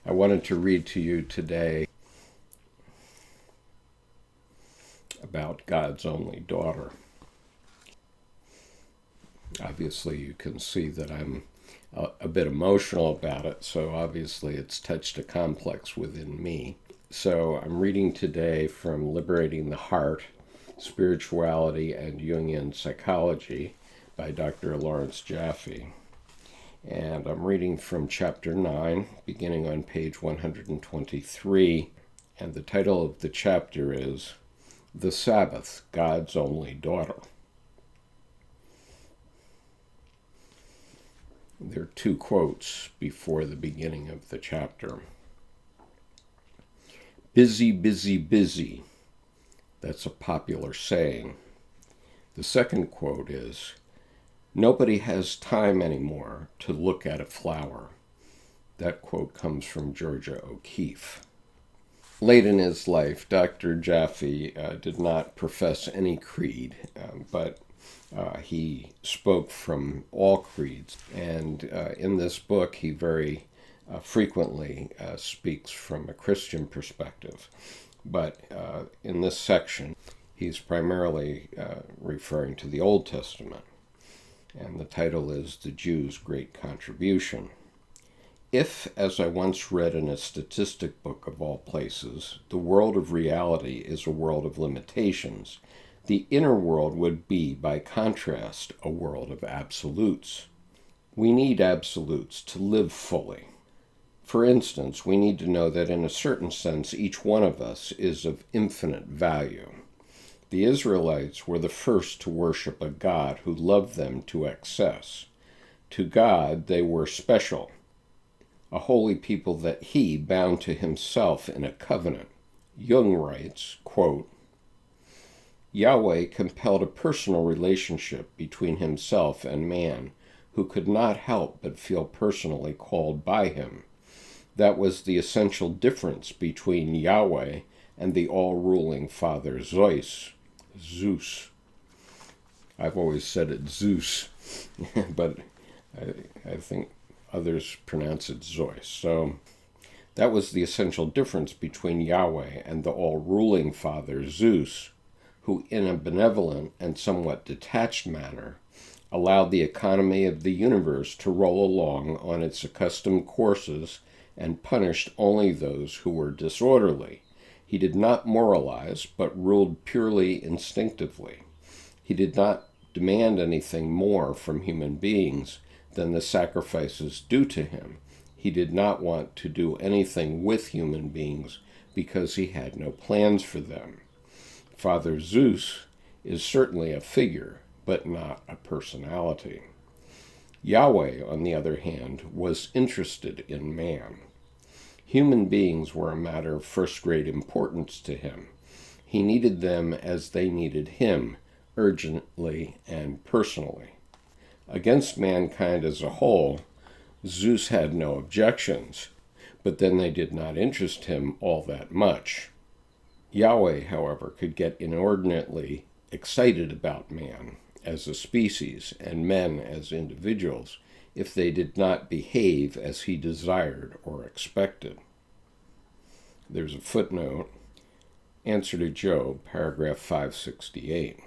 I wanted to read to you today about God's only daughter. Obviously, you can see that I'm a bit emotional about it, so obviously it's touched a complex within me. So I'm reading today from Liberating the Heart, Spirituality and Jungian Psychology by Dr. Lawrence Jaffe. And I'm reading from chapter 9, beginning on page 123, and the title of the chapter is The Sabbath, God's Only Daughter. There are two quotes before the beginning of the chapter. Busy, busy, busy. That's a popular saying. The second quote is, nobody has time anymore to look at a flower. That quote comes from Georgia O'Keeffe. Late in his life, Dr. Jaffe did not profess any creed, but he spoke from all creeds. And in this book, he very frequently speaks from a Christian perspective. But in this section, he's primarily referring to the Old Testament. And the title is The Jew's Great Contribution. If, as I once read in a statistic book of all places, the world of reality is a world of limitations, the inner world would be, by contrast, a world of absolutes. We need absolutes to live fully. For instance, we need to know that in a certain sense, each one of us is of infinite value. The Israelites were the first to worship a God who loved them to excess. To God, they were special, a holy people that he bound to himself in a covenant. Jung writes, quote, Yahweh compelled a personal relationship between himself and man, who could not help but feel personally called by him. That was the essential difference between Yahweh and the all-ruling father Zeus. I've always said it Zeus, but I think others pronounce it Zeus. So that was the essential difference between Yahweh and the all-ruling father Zeus, who in a benevolent and somewhat detached manner allowed the economy of the universe to roll along on its accustomed courses and punished only those who were disorderly. He did not moralize, but ruled purely instinctively. He did not demand anything more from human beings than the sacrifices due to him. He did not want to do anything with human beings because he had no plans for them. Father Zeus is certainly a figure, but not a personality. Yahweh, on the other hand, was interested in man. Human beings were a matter of first-rate importance to him. He needed them as they needed him, urgently and personally. Against mankind as a whole, Zeus had no objections, but then they did not interest him all that much. Yahweh, however, could get inordinately excited about man as a species and men as individuals if they did not behave as he desired or expected. There's a footnote. Answer to Job, paragraph 568.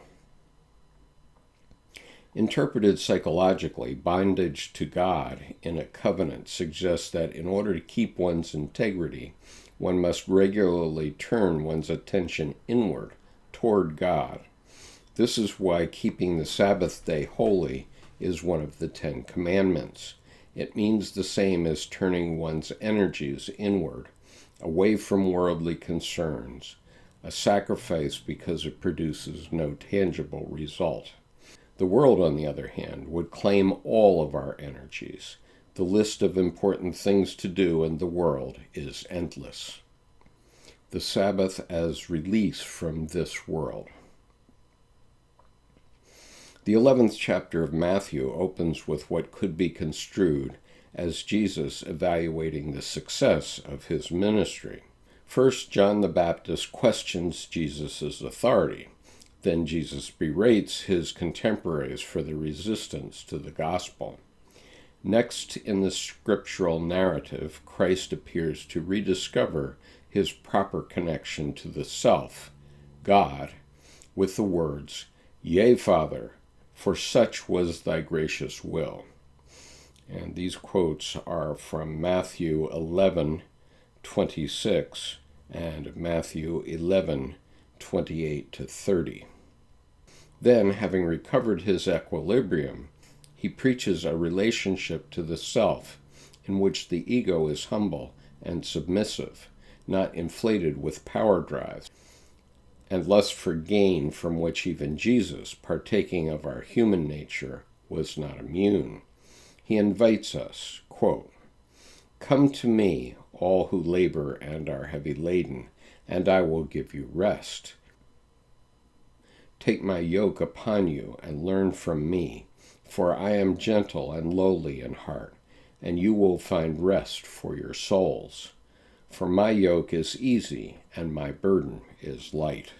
Interpreted psychologically, bondage to God in a covenant suggests that in order to keep one's integrity, one must regularly turn one's attention inward, toward God. This is why keeping the Sabbath day holy is one of the 10 Commandments. It means the same as turning one's energies inward, away from worldly concerns, a sacrifice because it produces no tangible result. The world, on the other hand, would claim all of our energies. The list of important things to do in the world is endless. The Sabbath as release from this world. The 11th chapter of Matthew opens with what could be construed as Jesus evaluating the success of his ministry. First, John the Baptist questions Jesus' authority. Then Jesus berates his contemporaries for the resistance to the gospel. Next in the scriptural narrative, Christ appears to rediscover his proper connection to the self, God, with the words, "Yea, Father, for such was thy gracious will." And these quotes are from Matthew 11:26 and Matthew 11:28-30. Then, having recovered his equilibrium, he preaches a relationship to the self in which the ego is humble and submissive, not inflated with power drives, and lust for gain from which even Jesus, partaking of our human nature, was not immune. He invites us, quote, "Come to me, all who labor and are heavy laden, and I will give you rest. Take my yoke upon you and learn from me, for I am gentle and lowly in heart, and you will find rest for your souls. For my yoke is easy and my burden is light."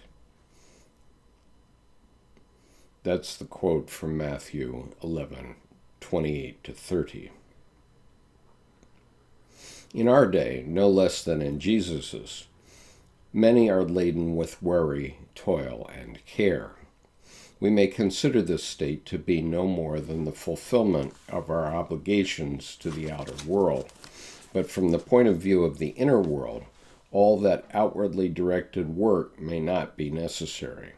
That's the quote from Matthew 11:28-30. In our day, no less than in Jesus's, many are laden with worry, toil, and care. We may consider this state to be no more than the fulfillment of our obligations to the outer world, but from the point of view of the inner world, all that outwardly directed work may not be necessary.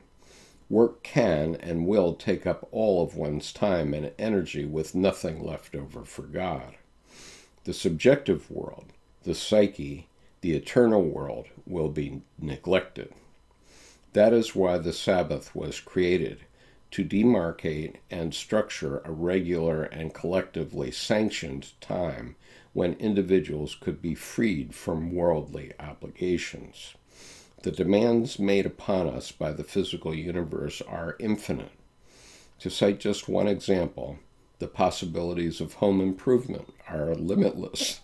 Work can and will take up all of one's time and energy with nothing left over for God. The subjective world, the psyche, the eternal world will be neglected. That is why the Sabbath was created, to demarcate and structure a regular and collectively sanctioned time when individuals could be freed from worldly obligations. The demands made upon us by the physical universe are infinite. To cite just one example, the possibilities of home improvement are limitless.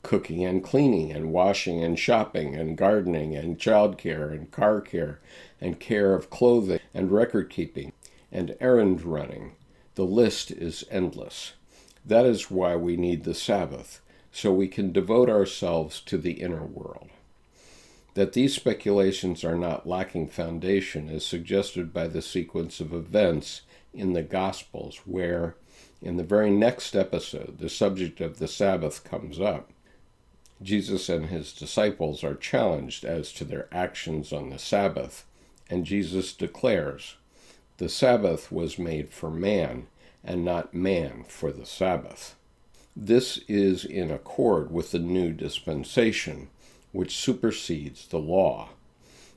Cooking and cleaning and washing and shopping and gardening and childcare and car care and care of clothing and record keeping and errand running. The list is endless. That is why we need the Sabbath, so we can devote ourselves to the inner world. That these speculations are not lacking foundation is suggested by the sequence of events in the Gospels where, in the very next episode, the subject of the Sabbath comes up. Jesus and his disciples are challenged as to their actions on the Sabbath, and Jesus declares, "The Sabbath was made for man, and not man for the Sabbath." This is in accord with the new dispensation, which supersedes the law.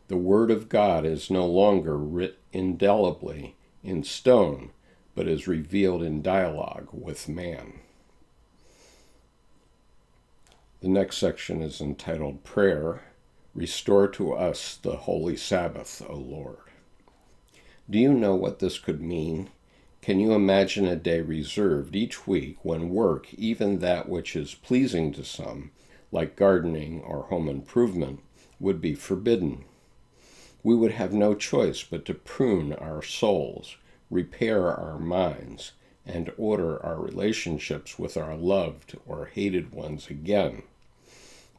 The Word of God is no longer writ indelibly in stone, but is revealed in dialogue with man. The next section is entitled Prayer, "Restore to us the Holy Sabbath, O Lord." Do you know what this could mean? Can you imagine a day reserved each week when work, even that which is pleasing to some, like gardening or home improvement, would be forbidden? We would have no choice but to prune our souls, repair our minds, and order our relationships with our loved or hated ones again.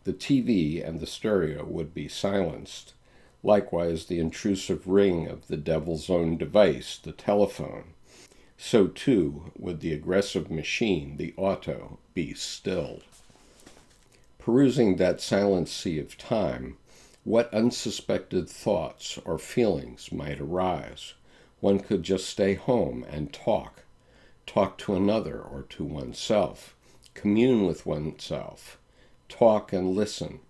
The TV and the stereo would be silenced. Likewise, the intrusive ring of the devil's own device, the telephone. So too would the aggressive machine, the auto, be stilled. Perusing that silent sea of time, what unsuspected thoughts or feelings might arise? One could just stay home and talk to another or to oneself, commune with oneself, talk and listen.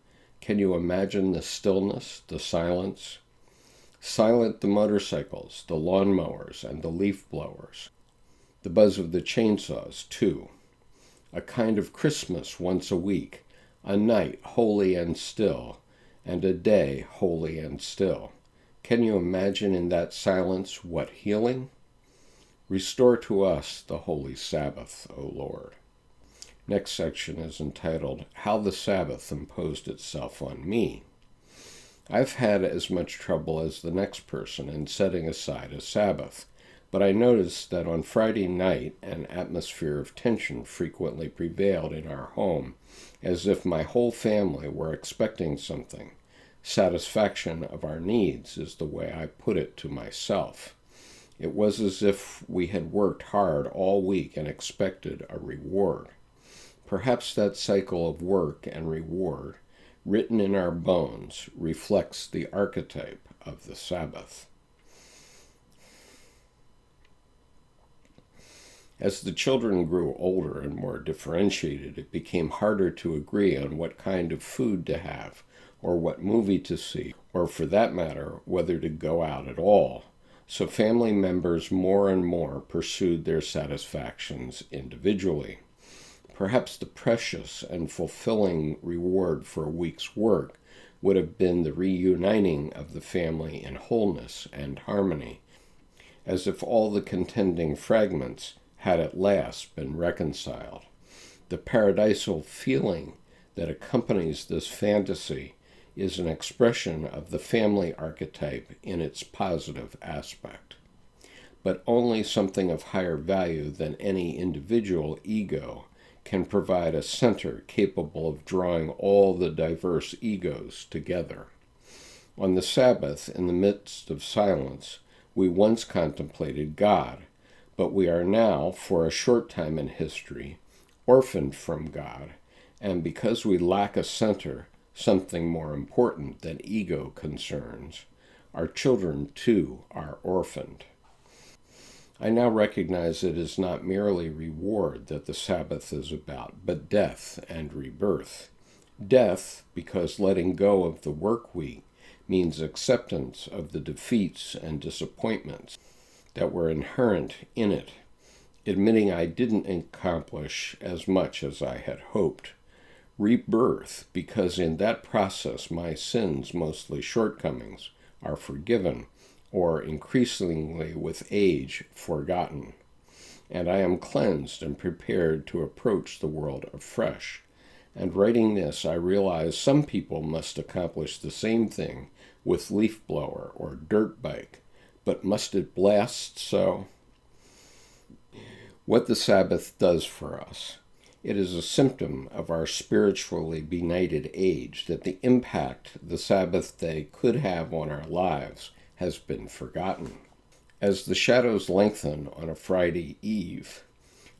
Can you imagine the stillness, the silence? Silent the motorcycles, the lawnmowers, and the leaf blowers. The buzz of the chainsaws, too. A kind of Christmas once a week, a night holy and still, and a day holy and still. Can you imagine in that silence what healing? Restore to us the Holy Sabbath, O Lord. Next section is entitled, How the Sabbath Imposed Itself on Me. I've had as much trouble as the next person in setting aside a Sabbath, but I noticed that on Friday night an atmosphere of tension frequently prevailed in our home, as if my whole family were expecting something. Satisfaction of our needs is the way I put it to myself. It was as if we had worked hard all week and expected a reward. Perhaps that cycle of work and reward, written in our bones, reflects the archetype of the Sabbath. As the children grew older and more differentiated, it became harder to agree on what kind of food to have, or what movie to see, or for that matter, whether to go out at all. So family members more and more pursued their satisfactions individually. Perhaps the precious and fulfilling reward for a week's work would have been the reuniting of the family in wholeness and harmony, as if all the contending fragments had at last been reconciled. The paradisal feeling that accompanies this fantasy is an expression of the family archetype in its positive aspect, but only something of higher value than any individual ego can provide a center capable of drawing all the diverse egos together. On the Sabbath, in the midst of silence, we once contemplated God, but we are now, for a short time in history, orphaned from God, and because we lack a center, something more important than ego concerns, our children too are orphaned. I now recognize it is not merely reward that the Sabbath is about, but death and rebirth. Death, because letting go of the work week means acceptance of the defeats and disappointments that were inherent in it, admitting I didn't accomplish as much as I had hoped. Rebirth, because in that process my sins, mostly shortcomings, are forgiven, or increasingly with age forgotten, and I am cleansed and prepared to approach the world afresh. And writing this, I realize some people must accomplish the same thing with leaf blower or dirt bike, but must it blast so? What the Sabbath does for us. It is a symptom of our spiritually benighted age that the impact the Sabbath day could have on our lives has been forgotten. As the shadows lengthen on a Friday eve,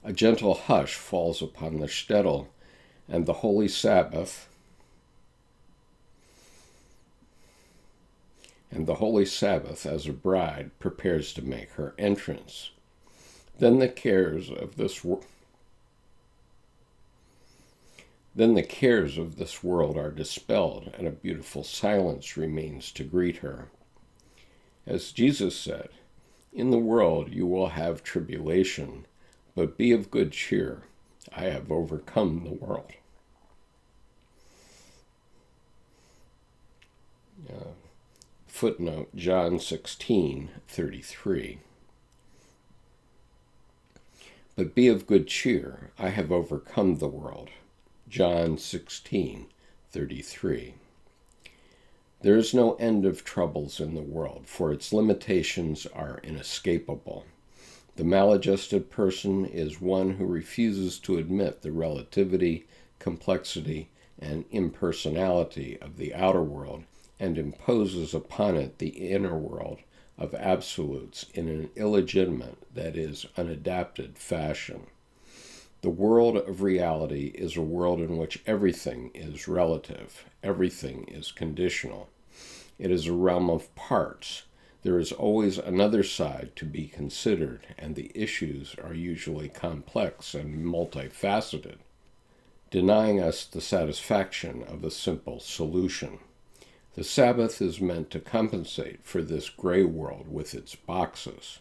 a gentle hush falls upon the shtetl, and the Holy Sabbath as a bride prepares to make her entrance. Then the cares of this world are dispelled, and a beautiful silence remains to greet her. As Jesus said, "In the world you will have tribulation, but be of good cheer. I have overcome the world." Footnote, John 16:33. But be of good cheer, I have overcome the world. John 16:33. There is no end of troubles in the world, for its limitations are inescapable. The maladjusted person is one who refuses to admit the relativity, complexity, and impersonality of the outer world and imposes upon it the inner world of absolutes in an illegitimate, that is, unadapted fashion. The world of reality is a world in which everything is relative, everything is conditional. It is a realm of parts. There is always another side to be considered, and the issues are usually complex and multifaceted, denying us the satisfaction of a simple solution. The Sabbath is meant to compensate for this gray world with its boxes.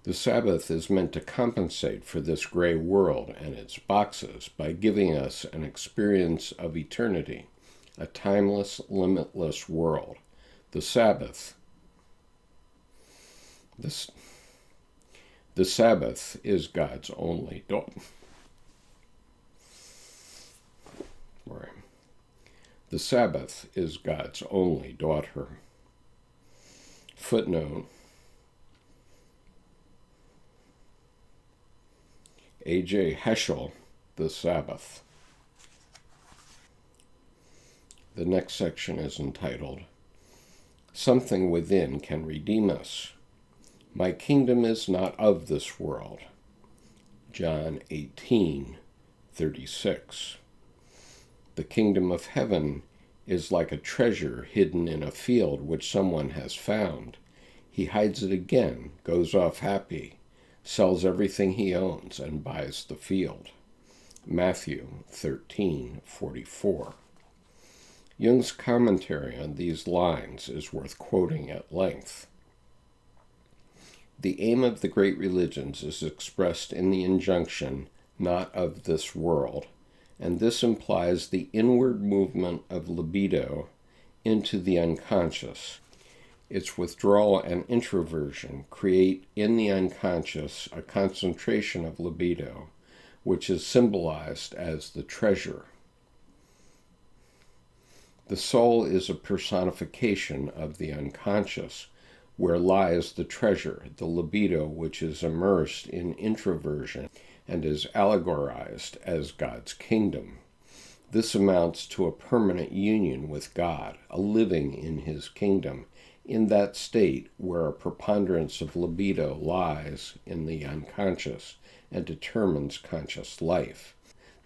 The Sabbath is meant to compensate for this gray world and its boxes by giving us an experience of eternity, a timeless, limitless world. The The Sabbath is God's only daughter. The Sabbath is God's only daughter. Footnote. A.J. Heschel, The Sabbath. The next section is entitled, Something Within Can Redeem Us. My kingdom is not of this world. John 18:36. The kingdom of heaven is like a treasure hidden in a field which someone has found. He hides it again, goes off happy, sells everything he owns, and buys the field. Matthew 13:44. Jung's commentary on these lines is worth quoting at length. The aim of the great religions is expressed in the injunction, not of this world, and this implies the inward movement of libido into the unconscious. Its withdrawal and introversion create in the unconscious a concentration of libido, which is symbolized as the treasure. The soul is a personification of the unconscious, where lies the treasure, the libido which is immersed in introversion and is allegorized as God's kingdom. This amounts to a permanent union with God, a living in his kingdom, in that state where a preponderance of libido lies in the unconscious and determines conscious life.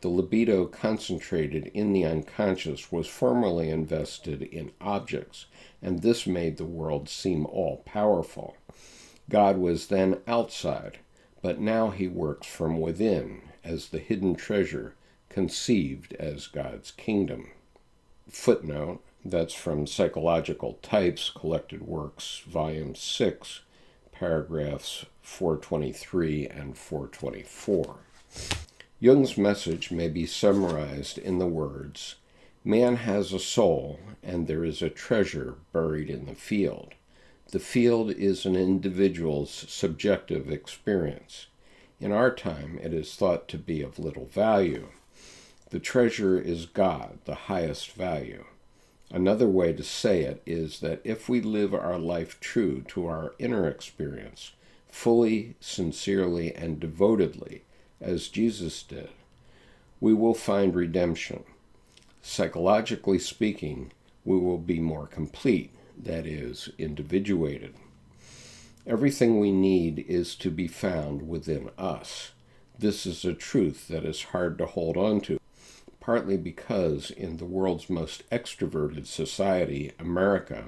The libido concentrated in the unconscious was formerly invested in objects, and this made the world seem all-powerful. God was then outside, but now he works from within as the hidden treasure conceived as God's kingdom. Footnote, that's from Psychological Types, Collected Works, Volume 6, paragraphs 423 and 424. Jung's message may be summarized in the words, man has a soul, and there is a treasure buried in the field. The field is an individual's subjective experience. In our time, it is thought to be of little value. The treasure is God, the highest value. Another way to say it is that if we live our life true to our inner experience, fully, sincerely, and devotedly, as Jesus did, we will find redemption. Psychologically speaking, we will be more complete, that is, individuated. Everything we need is to be found within us. This is a truth that is hard to hold on to, partly because in the world's most extroverted society, America,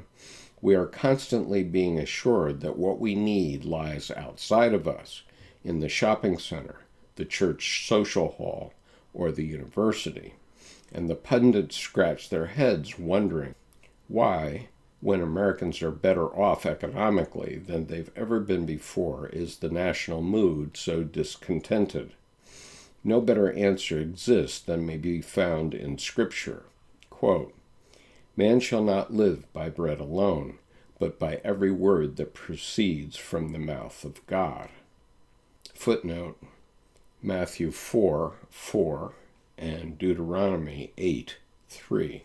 we are constantly being assured that what we need lies outside of us, in the shopping center, the church social hall, or the university. And the pundits scratch their heads wondering why, when Americans are better off economically than they've ever been before, is the national mood so discontented. No better answer exists than may be found in Scripture. Quote, man shall not live by bread alone, but by every word that proceeds from the mouth of God. Footnote, Matthew 4:4 and Deuteronomy 8:3.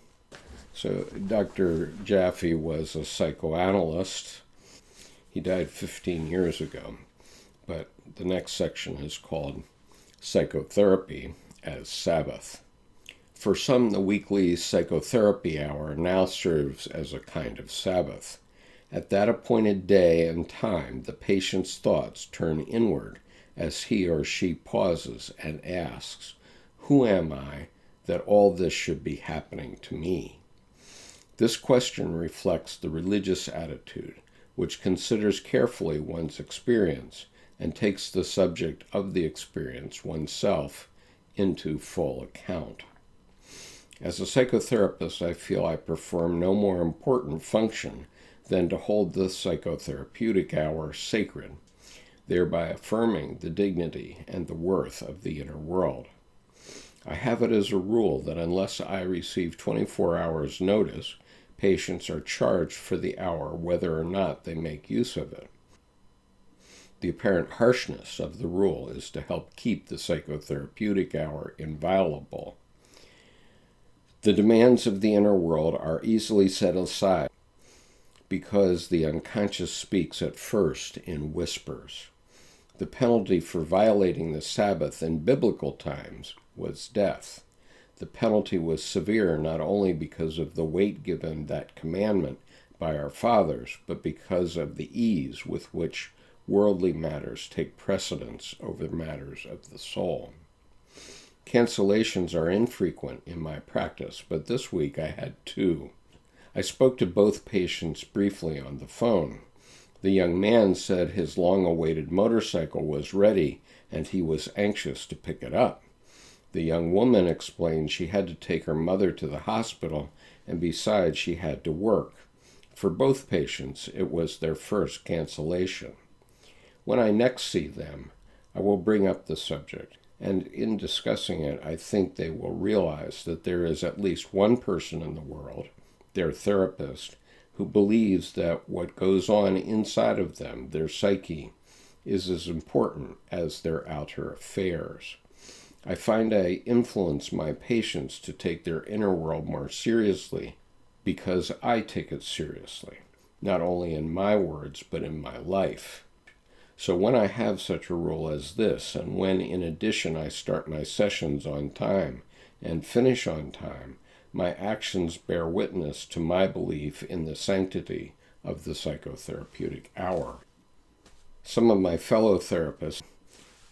So Dr. Jaffe was a psychoanalyst. He died 15 years ago, but the next section is called Psychotherapy as Sabbath. For some, the weekly psychotherapy hour now serves as a kind of Sabbath. At that appointed day and time, the patient's thoughts turn inward as he or she pauses and asks, who am I that all this should be happening to me? This question reflects the religious attitude, which considers carefully one's experience and takes the subject of the experience oneself into full account. As a psychotherapist, I feel I perform no more important function than to hold the psychotherapeutic hour sacred, thereby affirming the dignity and the worth of the inner world. I have it as a rule that unless I receive 24 hours notice, patients are charged for the hour whether or not they make use of it. The apparent harshness of the rule is to help keep the psychotherapeutic hour inviolable. The demands of the inner world are easily set aside because the unconscious speaks at first in whispers. The penalty for violating the Sabbath in biblical times was death. The penalty was severe not only because of the weight given that commandment by our fathers, but because of the ease with which worldly matters take precedence over matters of the soul. Cancellations are infrequent in my practice, but this week I had 2. I spoke to both patients briefly on the phone. The young man said his long-awaited motorcycle was ready and he was anxious to pick it up. The young woman explained she had to take her mother to the hospital, and besides she had to work. For both patients, it was their first cancellation. When I next see them, I will bring up the subject, and in discussing it, I think they will realize that there is at least one person in the world, their therapist, who believes that what goes on inside of them, their psyche, is as important as their outer affairs. I find I influence my patients to take their inner world more seriously because I take it seriously, not only in my words, but in my life. So when I have such a rule as this, and when in addition I start my sessions on time and finish on time, my actions bear witness to my belief in the sanctity of the psychotherapeutic hour. Some of my fellow therapists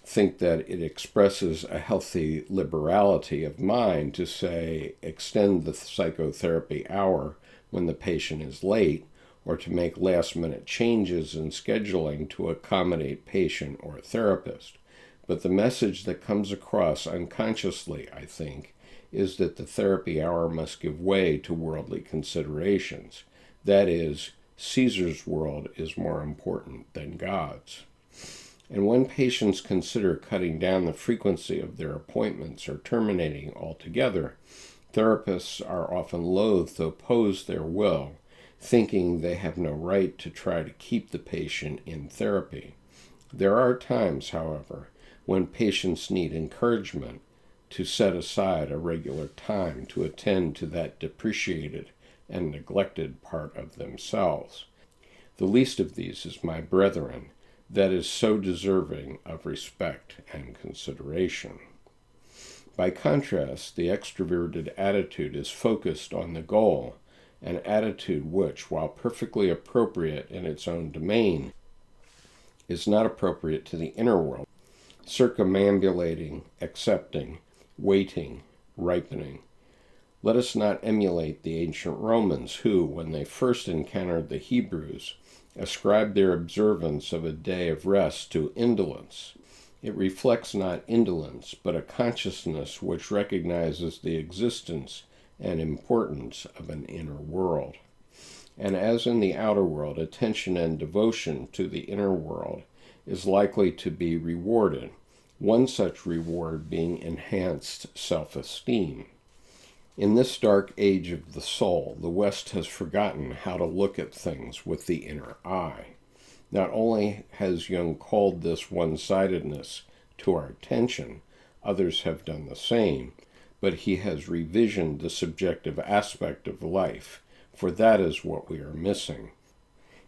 think that it expresses a healthy liberality of mind to say, extend the psychotherapy hour when the patient is late, or to make last-minute changes in scheduling to accommodate patient or therapist. But the message that comes across unconsciously, I think, is that the therapy hour must give way to worldly considerations. That is, Caesar's world is more important than God's. And when patients consider cutting down the frequency of their appointments or terminating altogether, therapists are often loath to oppose their will, thinking they have no right to try to keep the patient in therapy. There are times, however, when patients need encouragement to set aside a regular time to attend to that depreciated and neglected part of themselves. The least of these is my brethren, that is so deserving of respect and consideration. By contrast, the extroverted attitude is focused on the goal, an attitude which, while perfectly appropriate in its own domain, is not appropriate to the inner world, circumambulating, accepting, waiting, ripening. Let us not emulate the ancient Romans who, when they first encountered the Hebrews, ascribed their observance of a day of rest to indolence. It reflects not indolence, but a consciousness which recognizes the existence and importance of an inner world. And as in the outer world, attention and devotion to the inner world is likely to be rewarded, one such reward being enhanced self-esteem. In this dark age of the soul, the West has forgotten how to look at things with the inner eye. Not only has Jung called this one-sidedness to our attention, others have done the same, but he has revisioned the subjective aspect of life, for that is what we are missing,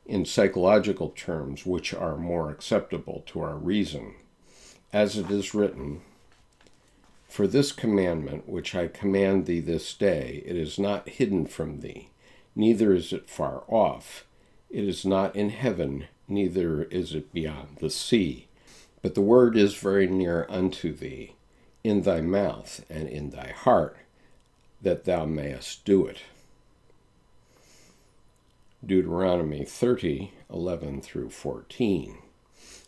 in psychological terms which are more acceptable to our reason. As it is written, "For this commandment which I command thee this day, it is not hidden from thee, neither is it far off. It is not in heaven, neither is it beyond the sea. But the word is very near unto thee, in thy mouth and in thy heart, that thou mayest do it." Deuteronomy 30:11-14.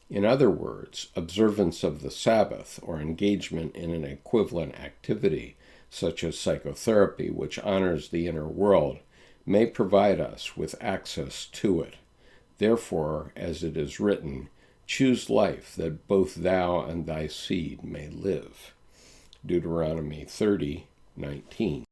In other words, observance of the Sabbath or engagement in an equivalent activity, such as psychotherapy, which honors the inner world, may provide us with access to it. Therefore, as it is written, choose life that both thou and thy seed may live. Deuteronomy 30:19.